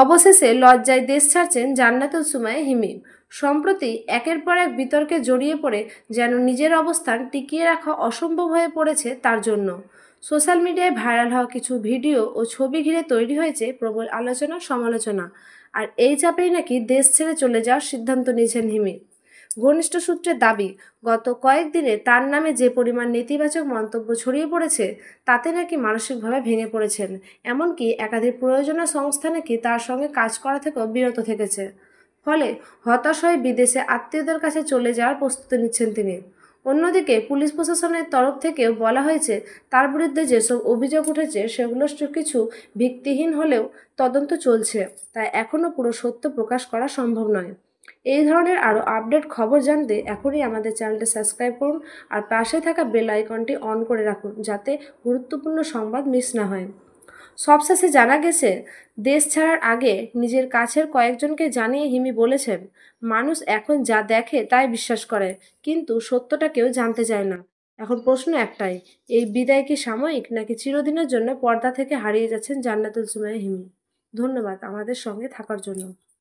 অবশেষে লজ্জায় দেশ ছাড়ছেন জান্নাতুল সুমাইয়া হিমি। সম্প্রতি একের পর এক বিতর্কে জড়িয়ে পড়ে যেন নিজের অবস্থান টিকিয়ে রাখা অসম্ভব হয়ে পড়েছে তার জন্য। সোশ্যাল মিডিয়ায় ভাইরাল হওয়া কিছু ভিডিও ও ছবি ঘিরে তৈরি হয়েছে প্রবল আলোচনা সমালোচনা। আর এই চাপেই নাকি দেশ ছেড়ে চলে যাওয়ার সিদ্ধান্ত নিয়েছেন হিমি। ঘনিষ্ঠ সূত্রের দাবি, গত কয়েকদিনে তার নামে যে পরিমাণ নেতিবাচক মন্তব্য ছড়িয়ে পড়েছে তাতে নাকি মানসিকভাবে ভেঙে পড়েছেন। এমনকি একাধিক প্রয়োজনীয় সংস্থা নাকি তার সঙ্গে কাজ করা থেকেও বিরত থেকেছে। ফলে হতাশ হয়ে বিদেশে আত্মীয়দের কাছে চলে যাওয়ার প্রস্তুতি নিচ্ছেন তিনি। অন্যদিকে পুলিশ প্রশাসনের তরফ থেকেও বলা হয়েছে তার বিরুদ্ধে যেসব অভিযোগ উঠেছে সেগুলো কিছু ভিত্তিহীন হলেও তদন্ত চলছে, তাই এখনও পুরো সত্য প্রকাশ করা সম্ভব নয়। এই ধরনের আরও আপডেট খবর জানতে এখনই আমাদের চ্যানেলটি সাবস্ক্রাইব করুন আর পাশে থাকা বেল আইকনটি অন করে রাখুন যাতে গুরুত্বপূর্ণ সংবাদ মিস না হয়। সবশেষে জানা গেছে, দেশ ছাড়ার আগে নিজের কাছের কয়েকজনকে জানিয়ে হিমি বলেছেন, মানুষ এখন যা দেখে তাই বিশ্বাস করে, কিন্তু সত্যটা কেউ জানতে চায় না। এখন প্রশ্ন একটাই, এই বিদায় কি সাময়িক নাকি চিরদিনের জন্য পর্দা থেকে হারিয়ে যাচ্ছেন জান্নাতুল সুমাইয়া হিমি। ধন্যবাদ আমাদের সঙ্গে থাকার জন্য।